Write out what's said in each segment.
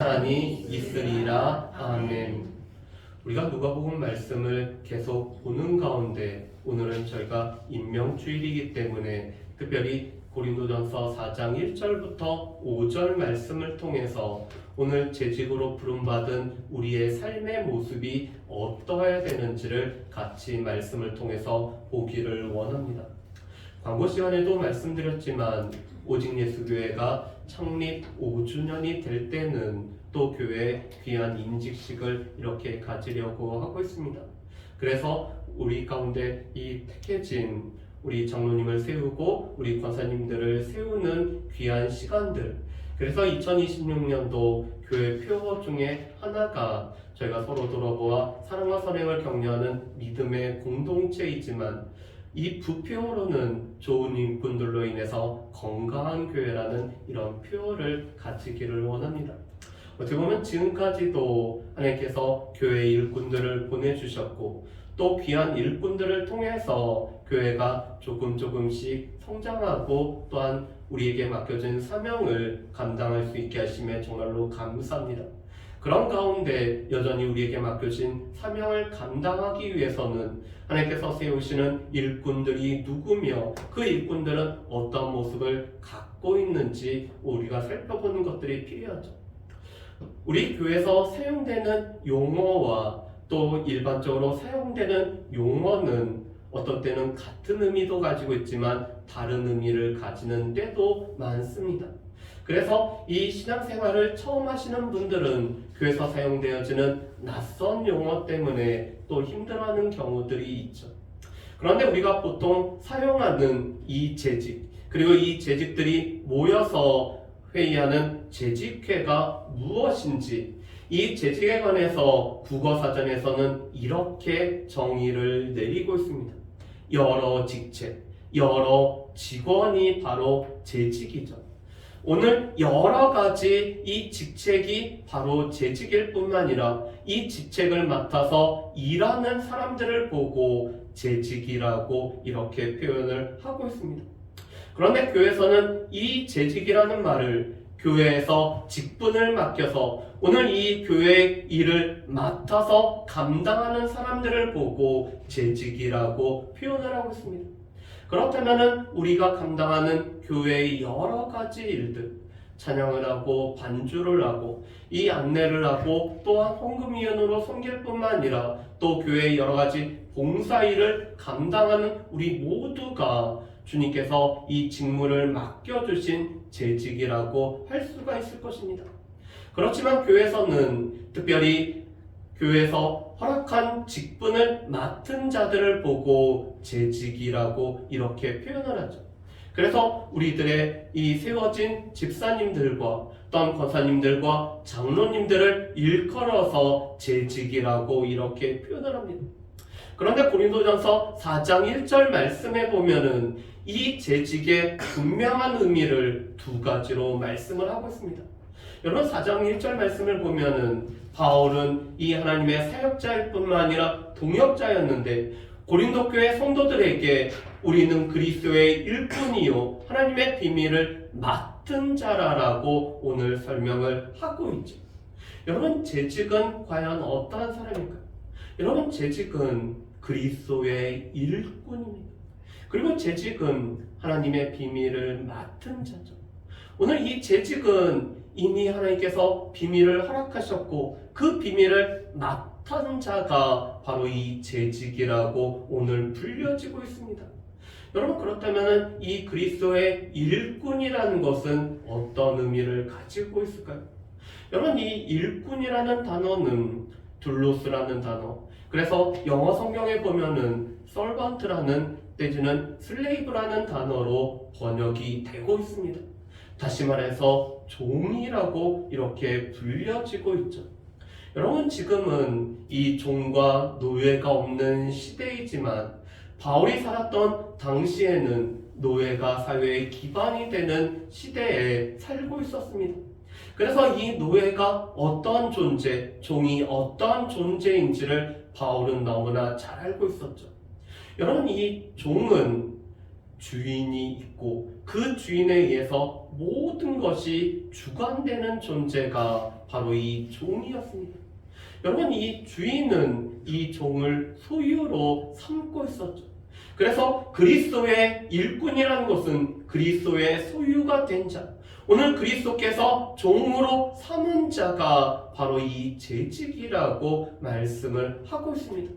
산이 있으리라. 아멘. 우리가 누가복음 말씀을 계속 보는 가운데 오늘은 저희가 임명주일이기 때문에 특별히 고린도전서 4장 1절부터 5절 말씀을 통해서 오늘 재직으로 부름받은 우리의 삶의 모습이 어떠해야 되는지를 같이 말씀을 통해서 보기를 원합니다. 광고 시간에도 말씀드렸지만 오직 예수교회가 창립 5주년이 될 때는 또 교회에 귀한 인직식을 이렇게 가지려고 하고 있습니다. 그래서 우리 가운데 이 택해진 우리 장로님을 세우고 우리 권사님들을 세우는 귀한 시간들, 그래서 2026년도 교회 표어 중에 하나가 저희가 서로 돌아보아 사랑과 선행을 격려하는 믿음의 공동체이지만 이 부표어로는 좋은 일꾼들로 인해서 건강한 교회라는 이런 표어를 가지기를 원합니다. 어떻게 보면 지금까지도 하나님께서 교회 일꾼들을 보내주셨고 또 귀한 일꾼들을 통해서 교회가 조금씩 성장하고 또한 우리에게 맡겨진 사명을 감당할 수 있게 하심에 정말로 감사합니다. 그런 가운데 여전히 우리에게 맡겨진 사명을 감당하기 위해서는 하나님께서 세우시는 일꾼들이 누구며 그 일꾼들은 어떤 모습을 갖고 있는지 우리가 살펴보는 것들이 필요하죠. 우리 교회에서 사용되는 용어와 또 일반적으로 사용되는 용어는 어떤 때는 같은 의미도 가지고 있지만 다른 의미를 가지는 때도 많습니다. 그래서 이 신앙생활을 처음 하시는 분들은 교회에서 사용되어지는 낯선 용어 때문에 또 힘들어하는 경우들이 있죠. 그런데 우리가 보통 사용하는 이 재직, 그리고 이 재직들이 모여서 회의하는 재직회가 무엇인지, 이 재직에 관해서 국어사전에서는 이렇게 정의를 내리고 있습니다. 여러 직책, 여러 직원이 바로 재직이죠. 오늘 여러 가지 이 직책이 바로 재직일 뿐만 아니라 이 직책을 맡아서 일하는 사람들을 보고 재직이라고 이렇게 표현을 하고 있습니다. 그런데 교회에서는 이 재직이라는 말을 교회에서 직분을 맡겨서 오늘 이 교회의 일을 맡아서 감당하는 사람들을 보고 재직이라고 표현을 하고 있습니다. 그렇다면 우리가 감당하는 교회의 여러 가지 일들, 찬양을 하고 반주를 하고 이 안내를 하고 또한 헌금위원으로 섬길 뿐만 아니라 또 교회의 여러 가지 봉사일을 감당하는 우리 모두가 주님께서 이 직무를 맡겨주신 재직이라고 할 수가 있을 것입니다. 그렇지만 교회에서는 특별히 교회에서 허락한 직분을 맡은 자들을 보고 재직이라고 이렇게 표현을 하죠. 그래서 우리들의 이 세워진 집사님들과 또한 권사님들과 장로님들을 일컬어서 재직이라고 이렇게 표현을 합니다. 그런데 고린도전서 4장 1절 말씀에 보면은 이 재직의 분명한 의미를 두 가지로 말씀을 하고 있습니다. 여러분 4장 1절 말씀을 보면은 바울은 이 하나님의 사역자일 뿐만 아니라 동역자였는데 고린도 교회 성도들에게 우리는 그리스도의 일꾼이요 하나님의 비밀을 맡은 자라라고 오늘 설명을 하고 있죠. 여러분 재직은 과연 어떠한 사람일까요? 여러분 재직은 그리스도의 일꾼입니다. 그리고 재직은 하나님의 비밀을 맡은 자죠. 오늘 이 재직은 이미 하나님께서 비밀을 허락하셨고 그 비밀을 맡은 자가 바로 이 재직이라고 오늘 불려지고 있습니다. 여러분 그렇다면 이 그리스도의 일꾼이라는 것은 어떤 의미를 가지고 있을까요? 여러분 이 일꾼이라는 단어는 둘로스라는 단어, 그래서 영어 성경에 보면은 servant라는 내지는 slave라는 단어로 번역이 되고 있습니다. 다시 말해서 종이라고 이렇게 불려지고 있죠. 여러분 지금은 이 종과 노예가 없는 시대이지만 바울이 살았던 당시에는 노예가 사회의 기반이 되는 시대에 살고 있었습니다. 그래서 이 노예가 어떠한 존재, 종이 어떠한 존재인지를 바울은 너무나 잘 알고 있었죠. 여러분 이 종은 주인이 있고 그 주인에 의해서 모든 것이 주관되는 존재가 바로 이 종이었습니다. 여러분, 이 주인은 이 종을 소유로 삼고 있었죠. 그래서 그리스도의 일꾼이라는 것은 그리스도의 소유가 된 자, 오늘 그리스도께서 종으로 삼은 자가 바로 이 재직이라고 말씀을 하고 있습니다.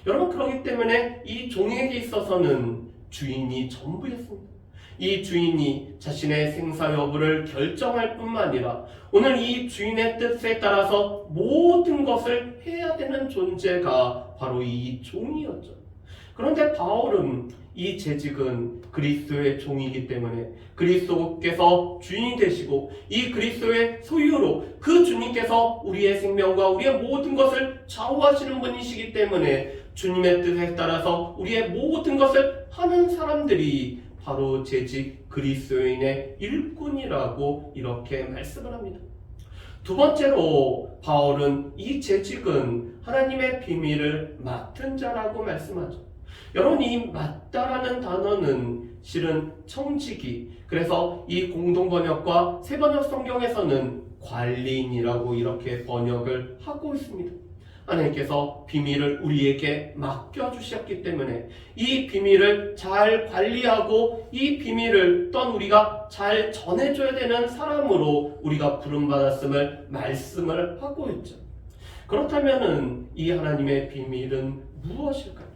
여러분, 그렇기 때문에 이 종에게 있어서는 주인이 전부였습니다. 이 주인이 자신의 생사 여부를 결정할 뿐만 아니라 오늘 이 주인의 뜻에 따라서 모든 것을 해야 되는 존재가 바로 이 종이었죠. 그런데 바울은 이 재직은 그리스도의 종이기 때문에 그리스도께서 주인이 되시고 이 그리스도의 소유로 그 주님께서 우리의 생명과 우리의 모든 것을 좌우하시는 분이시기 때문에 주님의 뜻에 따라서 우리의 모든 것을 하는 사람들이 바로 재직 그리스도인의 일꾼이라고 이렇게 말씀을 합니다. 두 번째로 바울은 이 재직은 하나님의 비밀을 맡은 자라고 말씀하죠. 여러분, 이 맡다라는 단어는 실은 청지기, 그래서 이 공동번역과 새번역 성경에서는 관리인이라고 이렇게 번역을 하고 있습니다. 하나님께서 비밀을 우리에게 맡겨주셨기 때문에 이 비밀을 잘 관리하고 이 비밀을 또한 우리가 잘 전해줘야 되는 사람으로 우리가 부름받았음을 말씀을 하고 있죠. 그렇다면 이 하나님의 비밀은 무엇일까요?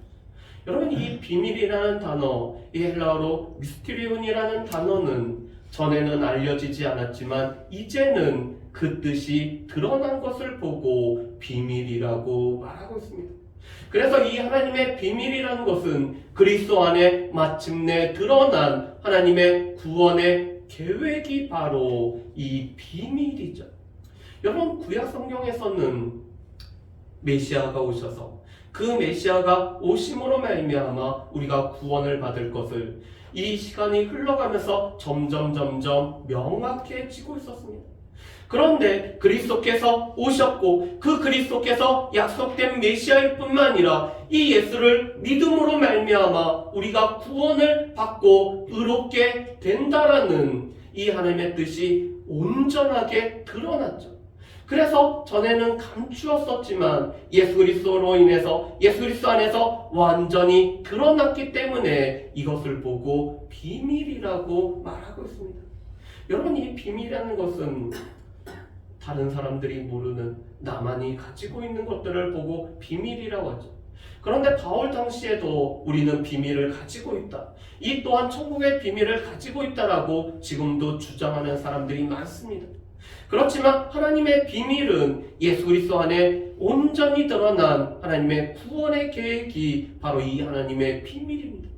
여러분, 이 비밀이라는 단어, 이 헬라어로 미스테리온이라는 단어는 전에는 알려지지 않았지만 이제는 그 뜻이 드러난 것을 보고 비밀이라고 말하고 있습니다. 그래서 이 하나님의 비밀이라는 것은 그리스도 안에 마침내 드러난 하나님의 구원의 계획이 바로 이 비밀이죠. 여러분, 구약 성경에서는 메시아가 오셔서 그 메시아가 오심으로 말미암아 우리가 구원을 받을 것을 이 시간이 흘러가면서 점점 명확해지고 있었습니다. 그런데 그리스도께서 오셨고 그 그리스도께서 약속된 메시아일 뿐만 아니라 이 예수를 믿음으로 말미암아 우리가 구원을 받고 의롭게 된다라는 이 하나님의 뜻이 온전하게 드러났죠. 그래서 전에는 감추었었지만 예수 그리스도로 인해서 예수 그리스도 안에서 완전히 드러났기 때문에 이것을 보고 비밀이라고 말하고 있습니다. 여러분, 이 비밀이라는 것은 다른 사람들이 모르는 나만이 가지고 있는 것들을 보고 비밀이라고 하죠. 그런데 바울 당시에도 우리는 비밀을 가지고 있다. 이 또한 천국의 비밀을 가지고 있다라고 지금도 주장하는 사람들이 많습니다. 그렇지만 하나님의 비밀은 예수 그리스도 안에 온전히 드러난 하나님의 구원의 계획이 바로 이 하나님의 비밀입니다.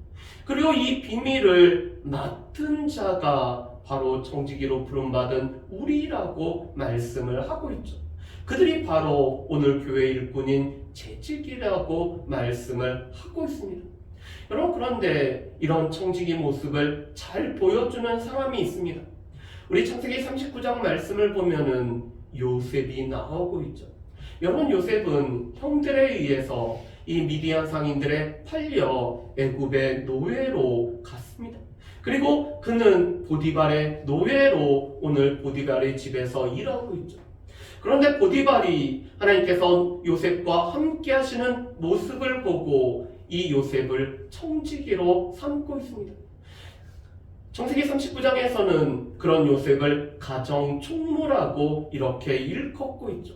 그리고 이 비밀을 맡은 자가 바로 청지기로 부름받은 우리라고 말씀을 하고 있죠. 그들이 바로 오늘 교회 일꾼인 재직이라고 말씀을 하고 있습니다. 여러분, 그런데 이런 청지기 모습을 잘 보여주는 사람이 있습니다. 우리 창세기 39장 말씀을 보면은 요셉이 나오고 있죠. 여러분, 요셉은 형들에 의해서 이 미디안 상인들에 팔려 애굽의 노예로 갔습니다. 그리고 그는 보디발의 노예로 오늘 보디발의 집에서 일하고 있죠. 그런데 보디발이 하나님께서 요셉과 함께 하시는 모습을 보고 이 요셉을 청지기로 삼고 있습니다. 창세기 39장에서는 그런 요셉을 가정총무라고 이렇게 일컫고 있죠.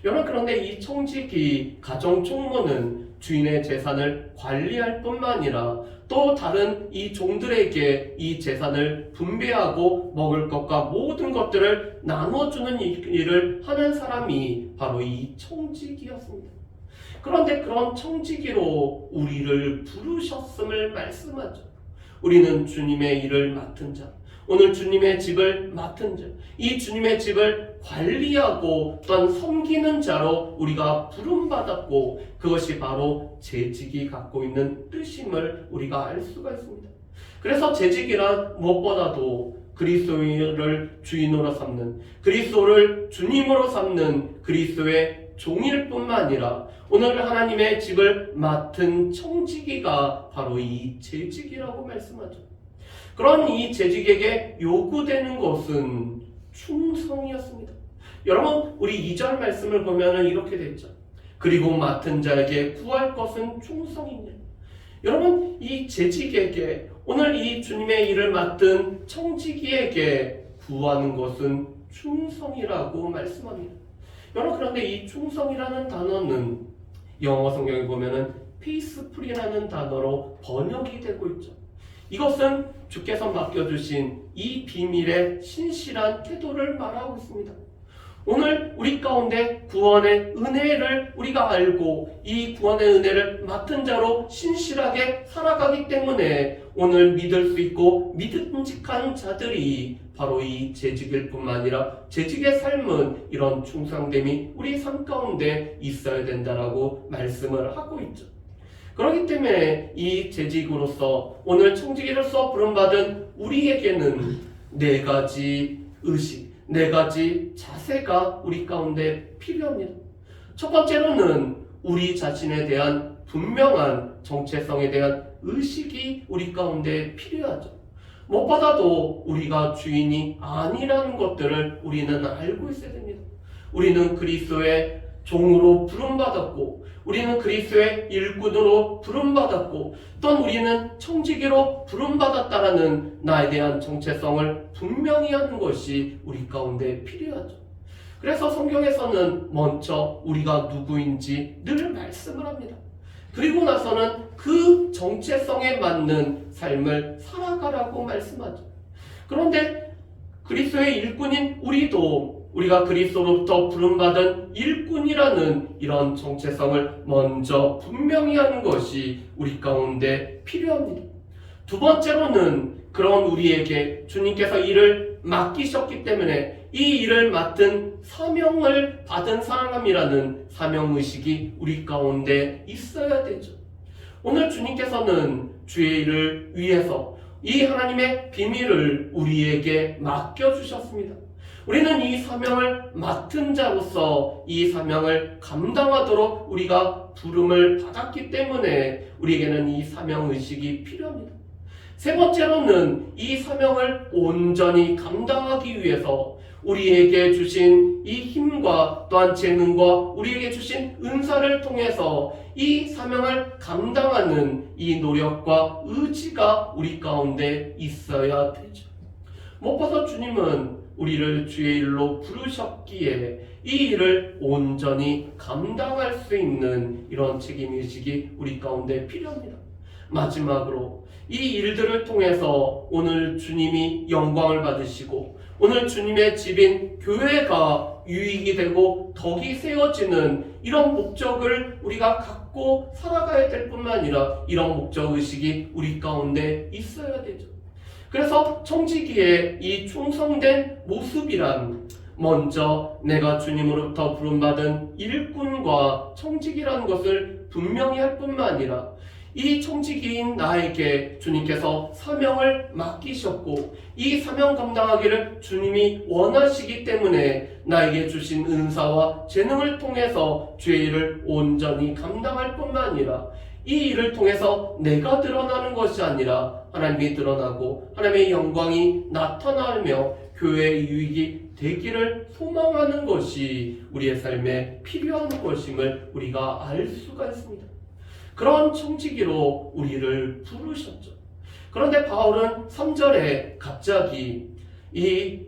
여러분, 그런데 이 청지기 가정총무는 주인의 재산을 관리할 뿐만 아니라 또 다른 이 종들에게 이 재산을 분배하고 먹을 것과 모든 것들을 나눠주는 일을 하는 사람이 바로 이 청지기였습니다. 그런데 그런 청지기로 우리를 부르셨음을 말씀하죠. 우리는 주님의 일을 맡은 자, 오늘 주님의 집을 맡은 자, 이 주님의 집을 관리하고 또한 섬기는 자로 우리가 부름받았고 그것이 바로 재직이 갖고 있는 뜻임을 우리가 알 수가 있습니다. 그래서 재직이란 무엇보다도 그리스도를 주인으로 삼는, 그리스도를 주님으로 삼는 그리스도의 종일 뿐만 아니라 오늘 하나님의 집을 맡은 청지기가 바로 이 재직이라고 말씀하죠. 그런 이 재직에게 요구되는 것은 충성이었습니다. 여러분, 우리 2절 말씀을 보면 이렇게 됐죠. 그리고 맡은 자에게 구할 것은 충성이냐. 여러분, 이 재직에게, 오늘 이 주님의 일을 맡은 청지기에게 구하는 것은 충성이라고 말씀합니다. 여러분, 그런데 이 충성이라는 단어는 영어 성경에 보면은 peaceful이라는 단어로 번역이 되고 있죠. 이것은 주께서 맡겨주신 이 비밀의 신실한 태도를 말하고 있습니다. 오늘 우리 가운데 구원의 은혜를 우리가 알고 이 구원의 은혜를 맡은 자로 신실하게 살아가기 때문에 오늘 믿을 수 있고 믿음직한 자들이 바로 이 재직일 뿐만 아니라 재직의 삶은 이런 충성됨이 우리 삶 가운데 있어야 된다라고 말씀을 하고 있죠. 그렇기 때문에 이 재직으로서 오늘 청지기로서 부름받은 우리에게는 4가지 의식, 4가지 자세가 우리 가운데 필요합니다. 첫 번째로는 우리 자신에 대한 분명한 정체성에 대한 의식이 우리 가운데 필요하죠. 무엇보다도 우리가 주인이 아니라는 것들을 우리는 알고 있어야 됩니다. 우리는 그리스도의 종으로 부름받았고, 우리는 그리스도의 일꾼으로 부름받았고, 또한 우리는 청지기로 부름받았다라는 나에 대한 정체성을 분명히 하는 것이 우리 가운데 필요하죠. 그래서 성경에서는 먼저 우리가 누구인지 늘 말씀을 합니다. 그리고 나서는 그 정체성에 맞는 삶을 살아가라고 말씀하죠. 그런데 그리스도의 일꾼인 우리가 그리스도로부터 부름받은 일꾼이라는 이런 정체성을 먼저 분명히 하는 것이 우리 가운데 필요합니다. 두 번째로는 그런 우리에게 주님께서 일을 맡기셨기 때문에 이 일을 맡은 사명을 받은 사람이라는 사명의식이 우리 가운데 있어야 되죠. 오늘 주님께서는 주의 일을 위해서 이 하나님의 비밀을 우리에게 맡겨주셨습니다. 우리는 이 사명을 맡은 자로서 이 사명을 감당하도록 우리가 부름을 받았기 때문에 우리에게는 이 사명의식이 필요합니다. 세 번째로는 이 사명을 온전히 감당하기 위해서 우리에게 주신 이 힘과 또한 재능과 우리에게 주신 은사를 통해서 이 사명을 감당하는 이 노력과 의지가 우리 가운데 있어야 되죠. 무엇보다 주님은 우리를 주의 일로 부르셨기에 이 일을 온전히 감당할 수 있는 이런 책임의식이 우리 가운데 필요합니다. 마지막으로 이 일들을 통해서 오늘 주님이 영광을 받으시고 오늘 주님의 집인 교회가 유익이 되고 덕이 세워지는 이런 목적을 우리가 갖고 살아가야 될 뿐만 아니라 이런 목적의식이 우리 가운데 있어야 되죠. 그래서 청지기의 이 충성된 모습이란 먼저 내가 주님으로부터 부름받은 일꾼과 청지기라는 것을 분명히 할 뿐만 아니라 이 청지기인 나에게 주님께서 사명을 맡기셨고 이 사명 감당하기를 주님이 원하시기 때문에 나에게 주신 은사와 재능을 통해서 주의 일을 온전히 감당할 뿐만 아니라 이 일을 통해서 내가 드러나는 것이 아니라 하나님이 드러나고 하나님의 영광이 나타나며 교회의 유익이 되기를 소망하는 것이 우리의 삶에 필요한 것임을 우리가 알 수가 있습니다. 그런 청지기로 우리를 부르셨죠. 그런데 바울은 3절에 갑자기 이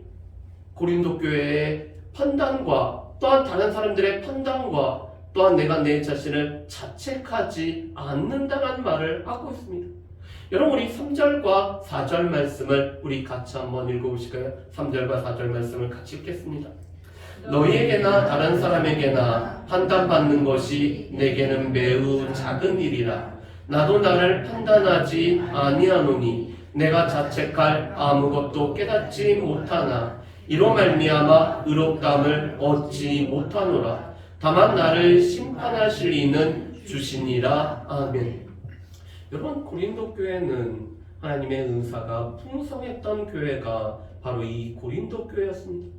고린도 교회의 판단과 또한 다른 사람들의 판단과 또한 내가 내 자신을 자책하지 않는다는 말을 하고 있습니다. 여러분, 우리 3절과 4절 말씀을 우리 같이 한번 읽어보실까요? 3절과 4절 말씀을 같이 읽겠습니다. 너희에게나 다른 사람에게나 판단받는 것이 내게는 매우 작은 일이라. 나도 나를 판단하지 아니하노니 내가 자책할 아무것도 깨닫지 못하나 이로 말미암아 의롭다함을 얻지 못하노라. 다만 나를 심판하실 이는 주시니라. 아멘. 여러분, 고린도 교회는 하나님의 은사가 풍성했던 교회가 바로 이 고린도 교회였습니다.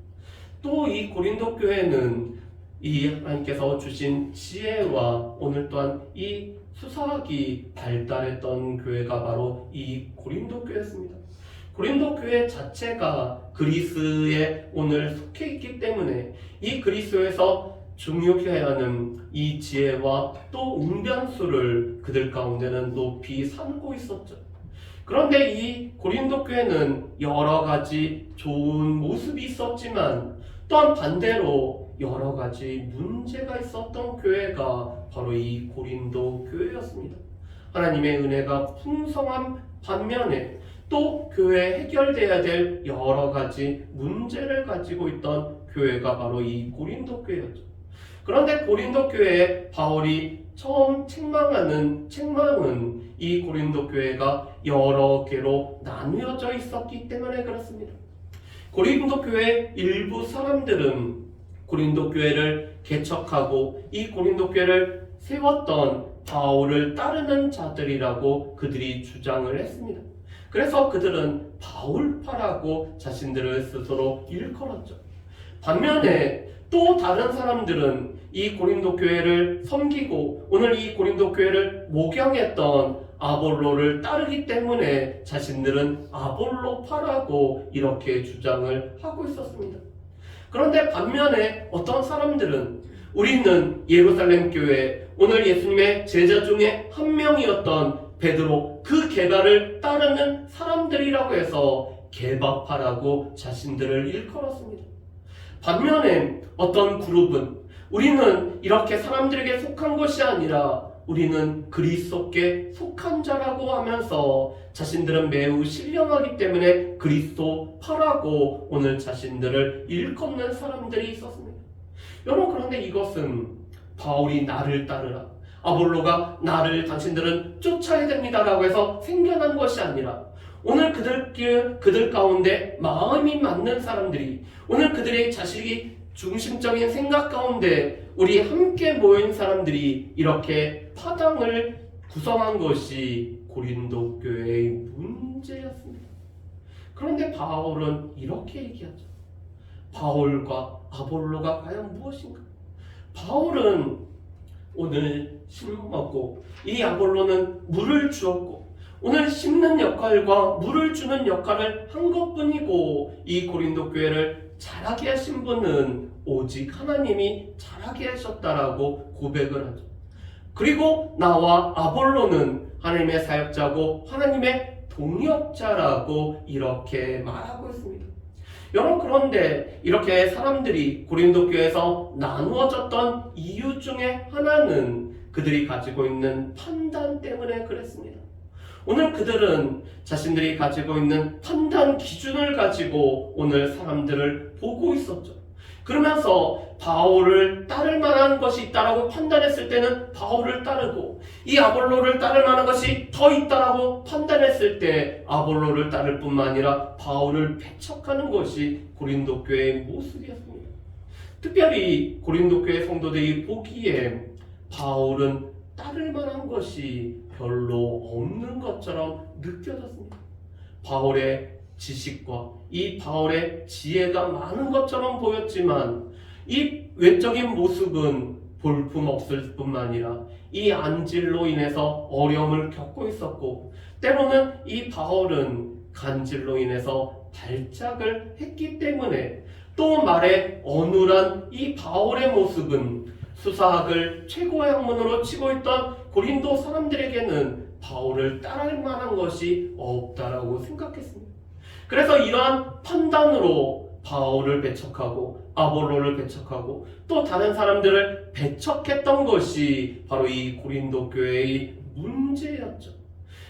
또 이 고린도 교회는 이 하나님께서 주신 지혜와 오늘 또한 이 수사학이 발달했던 교회가 바로 이 고린도 교회였습니다. 고린도 교회 자체가 그리스에 오늘 속해 있기 때문에 이 그리스에서 중요해야 하는 이 지혜와 또 웅변수를 그들 가운데는 높이 삼고 있었죠. 그런데 이 고린도 교회는 여러 가지 좋은 모습이 있었지만 또한 반대로 여러 가지 문제가 있었던 교회가 바로 이 고린도 교회였습니다. 하나님의 은혜가 풍성한 반면에 또 교회에 해결돼야 될 여러 가지 문제를 가지고 있던 교회가 바로 이 고린도 교회였죠. 그런데 고린도 교회에 바울이 처음 책망하는 책망은 이 고린도 교회가 여러 개로 나누어져 있었기 때문에 그렇습니다. 고린도 교회 일부 사람들은 고린도 교회를 개척하고 이 고린도 교회를 세웠던 바울을 따르는 자들이라고 그들이 주장을 했습니다. 그래서 그들은 바울파라고 자신들을 스스로 일컬었죠. 반면에 또 다른 사람들은 이 고린도 교회를 섬기고 오늘 이 고린도 교회를 목양했던 아볼로를 따르기 때문에 자신들은 아볼로파라고 이렇게 주장을 하고 있었습니다. 그런데 반면에 어떤 사람들은 우리는 예루살렘 교회 오늘 예수님의 제자 중에 한 명이었던 베드로 그 계가를 따르는 사람들이라고 해서 게바파라고 자신들을 일컬었습니다. 반면에 어떤 그룹은 우리는 이렇게 사람들에게 속한 것이 아니라 우리는 그리스도께 속한 자라고 하면서 자신들은 매우 신령하기 때문에 그리스도파라고 오늘 자신들을 일컫는 사람들이 있었습니다. 여러분, 그런데 이것은 바울이 나를 따르라, 아볼로가 나를 당신들은 쫓아야 됩니다라고 해서 생겨난 것이 아니라 오늘 그들 가운데 마음이 맞는 사람들이 오늘 그들의 자식이 중심적인 생각 가운데 우리 함께 모인 사람들이 이렇게 파당을 구성한 것이 고린도 교회의 문제였습니다. 그런데 바울은 이렇게 얘기하죠. 바울과 아볼로가 과연 무엇인가? 바울은 오늘 심었고 이 아볼로는 물을 주었고 오늘 심는 역할과 물을 주는 역할을 한 것뿐이고 이 고린도 교회를 자라게 하신 분은 오직 하나님이 자라게 하셨다라고 고백을 하죠. 그리고 나와 아볼로는 하나님의 사역자고 하나님의 동역자라고 이렇게 말하고 있습니다. 여러분, 그런데 이렇게 사람들이 고린도 교회에서 나누어졌던 이유 중에 하나는 그들이 가지고 있는 판단 때문에 그랬습니다. 오늘 그들은 자신들이 가지고 있는 판단 기준을 가지고 오늘 사람들을 보고 있었죠. 그러면서 바울을 따를 만한 것이 있다라고 판단했을 때는 바울을 따르고 이 아볼로를 따를 만한 것이 더 있다라고 판단했을 때 아볼로를 따를 뿐만 아니라 바울을 배척하는 것이 고린도 교회의 모습이었습니다. 특별히 고린도 교회 성도들이 보기에 바울은 따를 만한 것이 별로 없는 것처럼 느껴졌습니다. 바울의 지식과 이 바울의 지혜가 많은 것처럼 보였지만 이 외적인 모습은 볼품없을 뿐만 아니라 이 안질로 인해서 어려움을 겪고 있었고 때로는 이 바울은 간질로 인해서 발작을 했기 때문에 또 말에 어눌한 이 바울의 모습은 수사학을 최고의 학문으로 치고 있던 고린도 사람들에게는 바울을 따를 만한 것이 없다라고 생각했습니다. 그래서 이러한 판단으로 바울을 배척하고 아볼로를 배척하고 또 다른 사람들을 배척했던 것이 바로 이 고린도 교회의 문제였죠.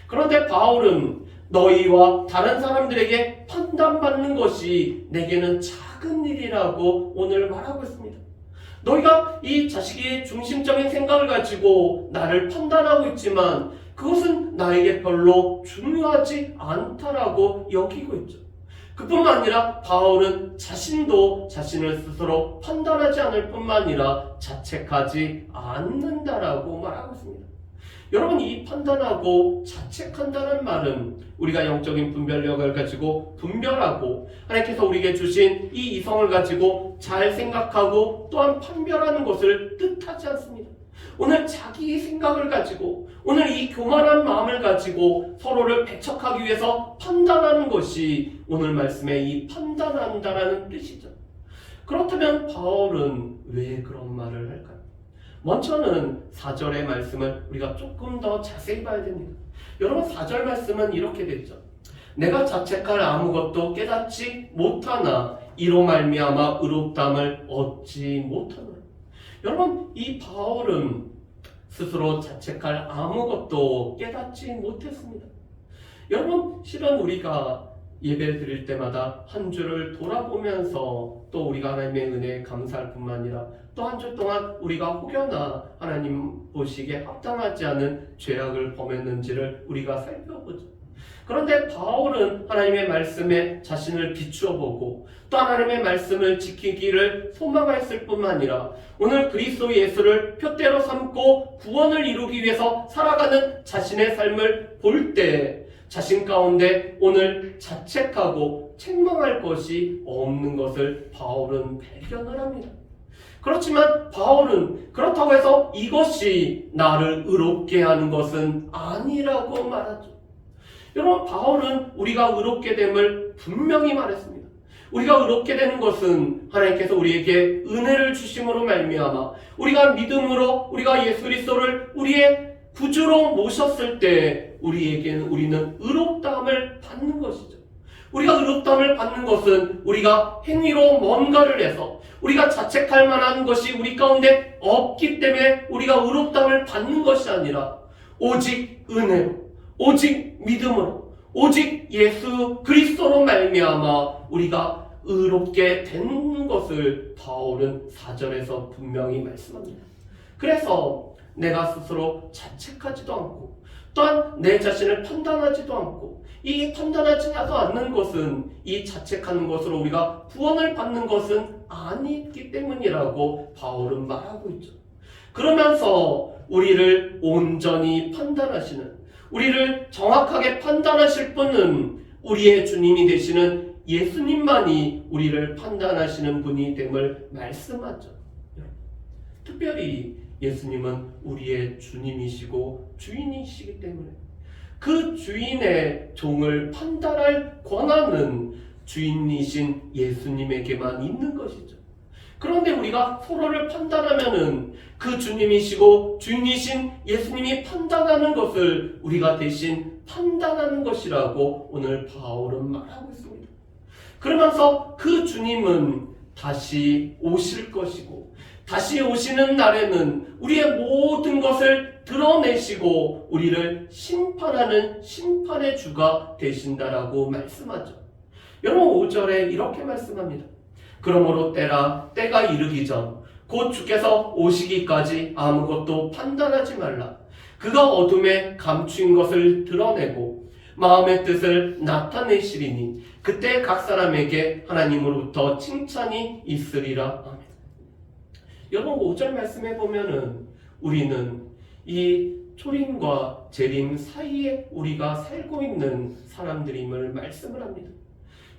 그런데 바울은 너희와 다른 사람들에게 판단받는 것이 내게는 작은 일이라고 오늘 말하고 있습니다. 너희가 이 자식의 중심적인 생각을 가지고 나를 판단하고 있지만 그것은 나에게 별로 중요하지 않다라고 여기고 있죠. 그뿐만 아니라 바울은 자신도 자신을 스스로 판단하지 않을 뿐만 아니라 자책하지 않는다라고 말하고 있습니다. 여러분, 이 판단하고 자책한다는 말은 우리가 영적인 분별력을 가지고 분별하고 하나님께서 우리에게 주신 이 이성을 가지고 잘 생각하고 또한 판별하는 것을 뜻하지 않습니다. 오늘 자기 생각을 가지고 오늘 이 교만한 마음을 가지고 서로를 배척하기 위해서 판단하는 것이 오늘 말씀의 이 판단한다라는 뜻이죠. 그렇다면 바울은 왜 그런 말을 할까요? 먼저는 4절의 말씀을 우리가 조금 더 자세히 봐야 됩니다. 여러분, 4절 말씀은 이렇게 되죠. 내가 자책할 아무것도 깨닫지 못하나 이로 말미암아 의롭다함을 얻지 못하나. 여러분, 이 바울은 스스로 자책할 아무것도 깨닫지 못했습니다. 여러분, 실은 우리가 예배 드릴 때마다 한 주를 돌아보면서 또 우리가 하나님의 은혜에 감사할 뿐만 아니라 또 한 주 동안 우리가 혹여나 하나님 보시기에 합당하지 않은 죄악을 범했는지를 우리가 살펴보죠. 그런데 바울은 하나님의 말씀에 자신을 비추어 보고 또 하나님의 말씀을 지키기를 소망했을 뿐만 아니라 오늘 그리스도 예수를 표대로 삼고 구원을 이루기 위해서 살아가는 자신의 삶을 볼 때 자신 가운데 오늘 자책하고 책망할 것이 없는 것을 바울은 발견을 합니다. 그렇지만 바울은 그렇다고 해서 이것이 나를 의롭게 하는 것은 아니라고 말하죠. 여러분, 바울은 우리가 의롭게 됨을 분명히 말했습니다. 우리가 의롭게 되는 것은 하나님께서 우리에게 은혜를 주심으로 말미암아 우리가 믿음으로 우리가 예수 그리스도를 우리의 구주로 모셨을 때 우리는 의롭다함을 받는 것이죠. 우리가 의롭다함을 받는 것은 우리가 행위로 뭔가를 해서 우리가 자책할 만한 것이 우리 가운데 없기 때문에 우리가 의롭다함을 받는 것이 아니라 오직 은혜로, 오직 믿음으로, 오직 예수 그리스도로 말미암아 우리가 의롭게 된 것을 바울은 4절에서 분명히 말씀합니다. 그래서 내가 스스로 자책하지도 않고 또한 내 자신을 판단하지도 않고 이 판단하지 않는 것은 이 자책하는 것으로 우리가 구원을 받는 것은 아니기 때문이라고 바울은 말하고 있죠. 그러면서 우리를 온전히 판단하시는, 우리를 정확하게 판단하실 분은 우리의 주님이 되시는 예수님만이 우리를 판단하시는 분이 됨을 말씀하죠. 특별히 예수님은 우리의 주님이시고 주인이시기 때문에 그 주인의 종을 판단할 권한은 주인이신 예수님에게만 있는 것이죠. 그런데 우리가 서로를 판단하면은 그 주님이시고 주인이신 예수님이 판단하는 것을 우리가 대신 판단하는 것이라고 오늘 바울은 말하고 있습니다. 그러면서 그 주님은 다시 오실 것이고 다시 오시는 날에는 우리의 모든 것을 드러내시고 우리를 심판하는 심판의 주가 되신다라고 말씀하죠. 여러분, 5절에 이렇게 말씀합니다. 그러므로 때가 이르기 전 곧 주께서 오시기까지 아무것도 판단하지 말라. 그가 어둠에 감추인 것을 드러내고 마음의 뜻을 나타내시리니 그때 각 사람에게 하나님으로부터 칭찬이 있으리라. 아멘. 여러분, 5절 말씀해 보면은 우리는 이 초림과 재림 사이에 우리가 살고 있는 사람들임을 말씀을 합니다.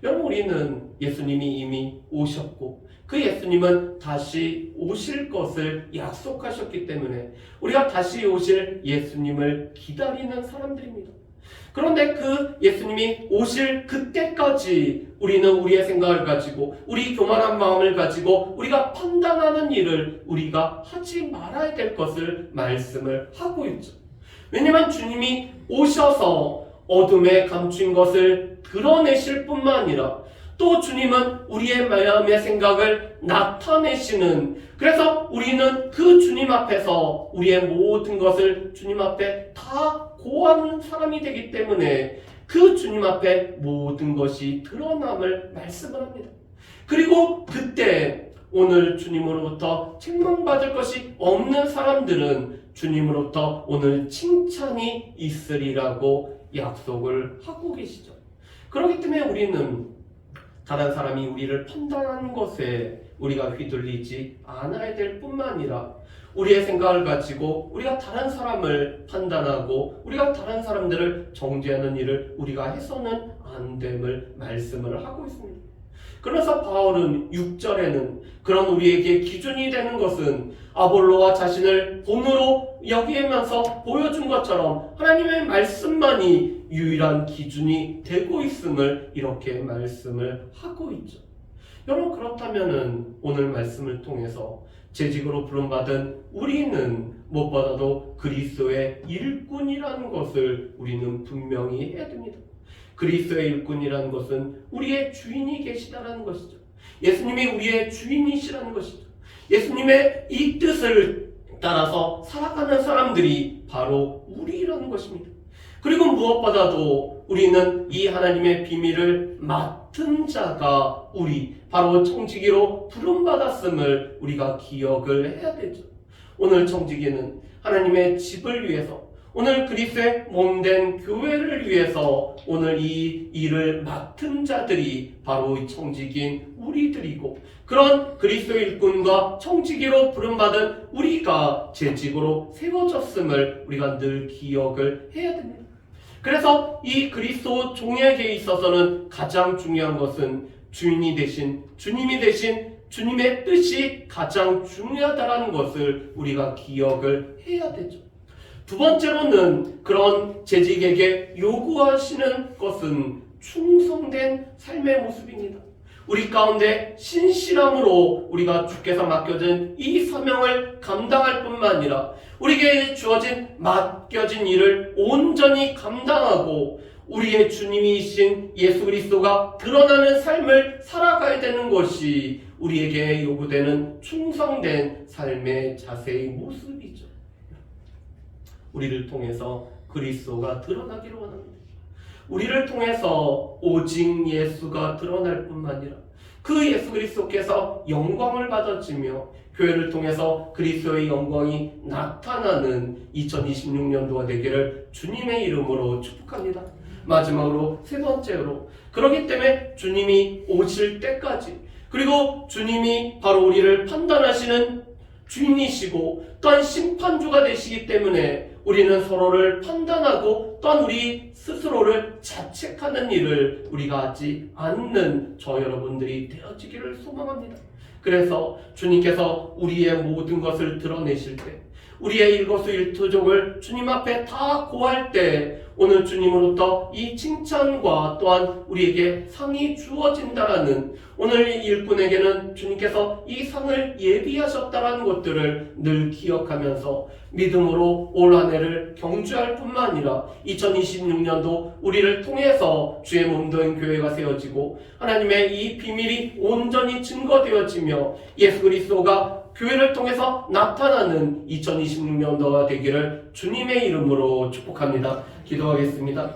여러분, 우리는 예수님이 이미 오셨고 그 예수님은 다시 오실 것을 약속하셨기 때문에 우리가 다시 오실 예수님을 기다리는 사람들입니다. 그런데 그 예수님이 오실 그때까지 우리는 우리의 생각을 가지고 우리 교만한 마음을 가지고 우리가 판단하는 일을 우리가 하지 말아야 될 것을 말씀을 하고 있죠. 왜냐하면 주님이 오셔서 어둠에 감춘 것을 드러내실 뿐만 아니라 또 주님은 우리의 마음의 생각을 나타내시는, 그래서 우리는 그 주님 앞에서 우리의 모든 것을 주님 앞에 다 고하는 사람이 되기 때문에 그 주님 앞에 모든 것이 드러남을 말씀을 합니다. 그리고 그때 오늘 주님으로부터 책망받을 것이 없는 사람들은 주님으로부터 오늘 칭찬이 있으리라고 약속을 하고 계시죠. 그렇기 때문에 우리는 다른 사람이 우리를 판단하는 것에 우리가 휘둘리지 않아야 될 뿐만 아니라 우리의 생각을 가지고 우리가 다른 사람을 판단하고 우리가 다른 사람들을 정죄하는 일을 우리가 해서는 안 됨을 말씀을 하고 있습니다. 그래서 바울은 6절에는 그런 우리에게 기준이 되는 것은 아볼로와 자신을 본으로 여기면서 보여준 것처럼 하나님의 말씀만이 유일한 기준이 되고 있음을 이렇게 말씀을 하고 있죠. 여러분, 그렇다면 오늘 말씀을 통해서 재직으로 부름받은 우리는 무엇보다도 그리스도의 일꾼이라는 것을 우리는 분명히 해야 됩니다. 그리스도의 일꾼이라는 것은 우리의 주인이 계시다라는 것이죠. 예수님이 우리의 주인이시라는 것이죠. 예수님의 이 뜻을 따라서 살아가는 사람들이 바로 우리라는 것입니다. 그리고 무엇보다도 우리는 이 하나님의 비밀을 맡은 자가 우리, 바로 청지기로 부름받았음을 우리가 기억을 해야 되죠. 오늘 청지기는 하나님의 집을 위해서, 오늘 그리스도의 몸된 교회를 위해서 오늘 이 일을 맡은 자들이 바로 이 청지기인 우리들이고, 그런 그리스도의 일꾼과 청지기로 부름받은 우리가 재직으로 세워졌음을 우리가 늘 기억을 해야 됩니다. 그래서 이 그리스도 종에게 있어서는 가장 중요한 것은 주인이 되신, 주님이 되신 주님의 뜻이 가장 중요하다는 것을 우리가 기억을 해야 되죠. 두 번째로는 그런 재직에게 요구하시는 것은 충성된 삶의 모습입니다. 우리 가운데 신실함으로 우리가 주께서 맡겨진 이 사명을 감당할 뿐만 아니라 우리에게 주어진 맡겨진 일을 온전히 감당하고 우리의 주님이신 예수 그리스도가 드러나는 삶을 살아가야 되는 것이 우리에게 요구되는 충성된 삶의 자세의 모습이죠. 우리를 통해서 그리스도가 드러나기를 원합니다. 우리를 통해서 오직 예수가 드러날 뿐만 아니라 그 예수 그리스도께서 영광을 받아지며 교회를 통해서 그리스도의 영광이 나타나는 2026년도가 되기를 주님의 이름으로 축복합니다. 마지막으로 세 번째로, 그렇기 때문에 주님이 오실 때까지, 그리고 주님이 바로 우리를 판단하시는 주인이시고 또한 심판주가 되시기 때문에 우리는 서로를 판단하고 또한 우리 스스로를 자책하는 일을 우리가 하지 않는 저 여러분들이 되어지기를 소망합니다. 그래서 주님께서 우리의 모든 것을 드러내실 때, 우리의 일거수일투족을 주님 앞에 다 고할 때 오늘 주님으로부터 이 칭찬과 또한 우리에게 상이 주어진다라는, 오늘 이 일꾼에게는 주님께서 이 상을 예비하셨다라는 것들을 늘 기억하면서 믿음으로 올 한 해를 경주할 뿐만 아니라 2026년도 우리를 통해서 주의 몸된 교회가 세워지고 하나님의 이 비밀이 온전히 증거되어지며 예수 그리스도가 교회를 통해서 나타나는 2026년도가 되기를 주님의 이름으로 축복합니다. 기도하겠습니다.